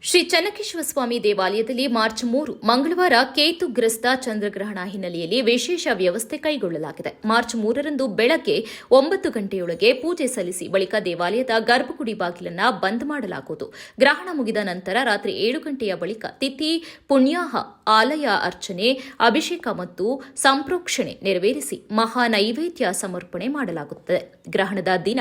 ಶ್ರೀ ಚನ್ನಕೇಶವ ಸ್ವಾಮಿ ದೇವಾಲಯದಲ್ಲಿ ಮಾರ್ಚ್ 3 ಮಂಗಳವಾರ ಕೇತುಗ್ರಸ್ತ ಚಂದ್ರಗ್ರಹಣ ಹಿನ್ನೆಲೆಯಲ್ಲಿ ವಿಶೇಷ ವ್ಯವಸ್ಥೆ ಕೈಗೊಳ್ಳಲಾಗಿದೆ. ಮಾರ್ಚ್ 3ರಂದು ಬೆಳಗ್ಗೆ 9 ಗಂಟೆಯೊಳಗೆ ಪೂಜೆ ಸಲ್ಲಿಸಿ ಬಳಿಕ ದೇವಾಲಯದ ಗರ್ಭಗುಡಿ ಬಾಗಿಲನ್ನು ಬಂದ್ ಮಾಡಲಾಗುವುದು. ಗ್ರಹಣ ಮುಗಿದ ನಂತರ ರಾತ್ರಿ 7 ಗಂಟೆಯ ಬಳಿಕ ತಿಥಿ ಪುಣ್ಯಾಹ ಆಲಯ ಅರ್ಚನೆ, ಅಭಿಷೇಕ ಮತ್ತು ಸಂಪ್ರೋಕ್ಷಣೆ ನೆರವೇರಿಸಿ ಮಹಾ ನೈವೇದ್ಯ ಸಮರ್ಪಣೆ ಮಾಡಲಾಗುತ್ತದೆ. ಗ್ರಹಣದ ದಿನ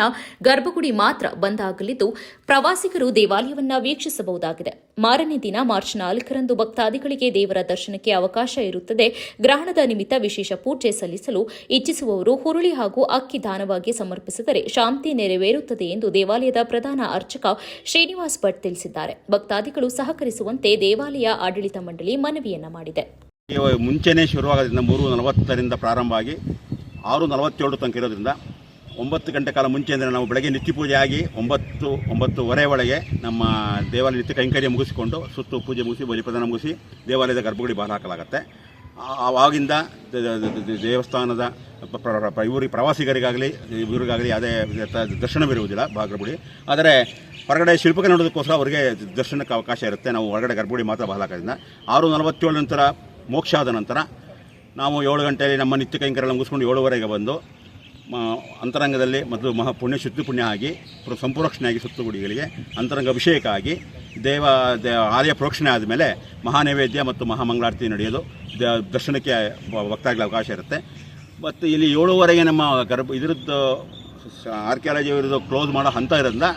ಗರ್ಭಗುಡಿ ಮಾತ್ರ ಬಂದ್ ಆಗಲಿದ್ದು ಪ್ರವಾಸಿಗರು ದೇವಾಲಯವನ್ನು ವೀಕ್ಷಿಸಬಹುದಾಗಿದೆ. ಮಾರನೇ ದಿನ ಮಾರ್ಚ್ 4ರಂದು ಭಕ್ತಾದಿಗಳಿಗೆ ದೇವರ ದರ್ಶನಕ್ಕೆ ಅವಕಾಶ ಇರುತ್ತದೆ. ಗ್ರಹಣದ ನಿಮಿತ್ತ ವಿಶೇಷ ಪೂಜೆ ಸಲ್ಲಿಸಲು ಇಚ್ಛಿಸುವವರು ಹುರುಳಿ ಹಾಗೂ ಅಕ್ಕಿ ದಾನವಾಗಿ ಸಮರ್ಪಿಸಿದರೆ ಶಾಂತಿ ನೆರವೇರುತ್ತದೆ ಎಂದು ದೇವಾಲಯದ ಪ್ರಧಾನ ಅರ್ಚಕ ಶ್ರೀನಿವಾಸ್ ಭಟ್ ತಿಳಿಸಿದ್ದಾರೆ. ಭಕ್ತಾದಿಗಳು ಸಹಕರಿಸುವಂತೆ ದೇವಾಲಯ ಆಡಳಿತ ಮಂಡಳಿ ಮನವಿಯನ್ನ ಮಾಡಿದೆ. ಮುಂಚೆನೇ ಶುರುವಾಗೋದ್ರಿಂದ 3:40ರಿಂದ ಪ್ರಾರಂಭ ಆಗಿ 6:47 ತನಕ ಇರೋದ್ರಿಂದ 9 ಗಂಟೆ ಕಾಲ ಮುಂಚೆ ಅಂದರೆ ನಾವು ಬೆಳಗ್ಗೆ ನಿತ್ಯ ಪೂಜೆ ಆಗಿ 9:30 ಒಳಗೆ ನಮ್ಮ ದೇವಾಲಯ ನಿತ್ಯ ಕೈಂಕರ್ಯ ಮುಗಿಸಿಕೊಂಡು ಸುತ್ತು ಪೂಜೆ ಮುಗಿಸಿ ಬಲಿಪ್ರದಾನ ಮುಗಿಸಿ ದೇವಾಲಯದ ಗರ್ಭಗುಡಿ ಬಾಗಿಲು ಹಾಕಲಾಗುತ್ತೆ. ಆವಾಗಿಂದ ದೇವಸ್ಥಾನದ ಪ್ರವಾಸಿಗರಿಗಾಗಲಿ ಇವರಿಗಾಗಲಿ ಯಾವುದೇ ದರ್ಶನವಿರುವುದಿಲ್ಲ ಗರ್ಭಗುಡಿ. ಆದರೆ ಹೊರಗಡೆ ಶಿಲ್ಪಕಲೆ ನೋಡೋದಕ್ಕೋಸ್ಕರ ಅವರಿಗೆ ದರ್ಶನಕ್ಕೆ ಅವಕಾಶ ಇರುತ್ತೆ. ನಾವು ಹೊರಗಡೆ ಗರ್ಭಗುಡಿ ಮಾತ್ರ ಬಾಗಿಲು ಹಾಕೋದ್ರಿಂದ 6:47 ನಂತರ ಮೋಕ್ಷ ಆದ ನಂತರ ನಾವು 7 ಗಂಟೆಯಲ್ಲಿ ನಮ್ಮ ನಿತ್ಯ ಕೈಂಕರ್ಯ ಮುಗಿಸ್ಕೊಂಡು 7:15 ಬಂದು ಅಂತರಂಗದಲ್ಲಿ ಮೊದಲು ಪುಣ್ಯ ಶುದ್ಧಿ ಪುಣ್ಯ ಆಗಿ ಸಂಪ್ರೋಕ್ಷಣೆಯಾಗಿ ಸುತ್ತುಗುಡಿಗಳಿಗೆ ಅಂತರಂಗ ಅಭಿಷೇಕ ಆಗಿ ಆಲಯ ಪ್ರೋಕ್ಷಣೆ ಆದಮೇಲೆ ಮಹಾನೈವೇದ್ಯ ಮತ್ತು ಮಹಾಮಂಗಳಾರತಿ ನಡೆಯೋದು ದರ್ಶನಕ್ಕೆ ಭಕ್ತಾಗಲಿ ಅವಕಾಶ ಇರುತ್ತೆ. ಮತ್ತು ಇಲ್ಲಿ 7:15 ನಮ್ಮ ಇದರದ್ದು ಆರ್ಕಿಯಾಲಜಿ ಇರೋದು ಕ್ಲೋಸ್ ಮಾಡೋ ಹಂತ ಇರೋದ್ರಿಂದ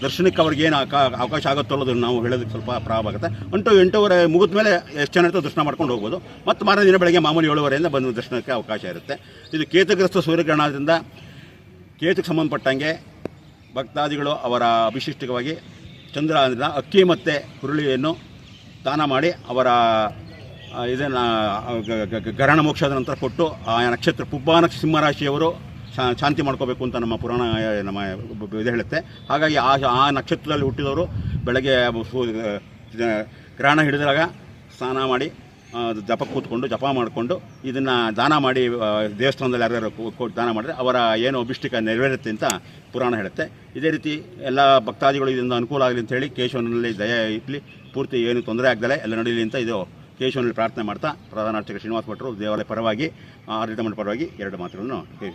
ದರ್ಶನಕ್ಕೆ ಅವ್ರಿಗೆ ಏನು ಅವಕಾಶ ಆಗುತ್ತೋ ಅನ್ನೋದನ್ನು ನಾವು ಹೇಳೋದಕ್ಕೆ ಸ್ವಲ್ಪ ಪ್ರಾರಂಭ ಆಗುತ್ತೆ. 8:30 ಮುಗಿದ ಮೇಲೆ ಎಷ್ಟು ಜನ ಇರ್ತೋ ದರ್ಶನ ಮಾಡ್ಕೊಂಡು ಹೋಗ್ಬೋದು. ಮತ್ತು ಮಾರನೇ ದಿನ ಬೆಳಗ್ಗೆ ಮಾಮೂಲಿ 7:15 ಬಂದು ದರ್ಶನಕ್ಕೆ ಅವಕಾಶ ಇರುತ್ತೆ. ಇದು ಕೇತುಗ್ರಸ್ತ ಸೂರ್ಯಗ್ರಹಣದಿಂದ ಕೇತುಗೆ ಸಂಬಂಧಪಟ್ಟಂಗೆ ಭಕ್ತಾದಿಗಳು ಅವರ ಅಭಿಷಿಷ್ಟವಾಗಿ ಚಂದ್ರ ಅಂದರೆ ಅಕ್ಕಿ ಮತ್ತು ಹುರುಳಿಯನ್ನು ದಾನ ಮಾಡಿ ಅವರ ಇದನ್ನು ಗ್ರಹಣ ಮೋಕ್ಷದ ನಂತರ ಕೊಟ್ಟು ಆ ನಕ್ಷತ್ರ ಪುಬ್ಬ ಸಿಂಹರಾಶಿಯವರು ಶಾಂತಿ ಮಾಡ್ಕೋಬೇಕು ಅಂತ ನಮ್ಮ ಪುರಾಣ ನಮ್ಮ ಇದು ಹೇಳುತ್ತೆ. ಹಾಗಾಗಿ ಆ ನಕ್ಷತ್ರದಲ್ಲಿ ಹುಟ್ಟಿದವರು ಬೆಳಗ್ಗೆ ಗ್ರಹಣ ಹಿಡಿದಾಗ ಸ್ನಾನ ಮಾಡಿ ಜಪ ಕೂತ್ಕೊಂಡು ಜಪ ಮಾಡಿಕೊಂಡು ಇದನ್ನು ದಾನ ಮಾಡಿ ದೇವಸ್ಥಾನದಲ್ಲಿ ಯಾರ್ಯಾರು ದಾನ ಮಾಡಿದ್ರೆ ಅವರ ಏನು ಅಭಿಷ್ಟಿಕ ನೆರವೇರುತ್ತೆ ಅಂತ ಪುರಾಣ ಹೇಳುತ್ತೆ. ಇದೇ ರೀತಿ ಎಲ್ಲ ಭಕ್ತಾದಿಗಳು ಇದರಿಂದ ಅನುಕೂಲ ಆಗಲಿ ಅಂತೇಳಿ ಕೇಶವನಲ್ಲಿ ದಯ ಇರಲಿ, ಪೂರ್ತಿ ಏನು ತೊಂದರೆ ಆಗದಲ್ಲೇ ಎಲ್ಲ ನಡೀಲಿ ಅಂತ ಇದು ಕೇಶವನಲ್ಲಿ ಪ್ರಾರ್ಥನೆ ಮಾಡ್ತಾ ಪ್ರಧಾನ ಅರ್ಚಕ ಶ್ರೀನಿವಾಸ್ ಭಟ್ರು ದೇವಾಲಯ ಪರವಾಗಿ ಆಡಳಿತ ಮಂಡಳಿ ಪರವಾಗಿ 2 ಮಾತುಗಳನ್ನು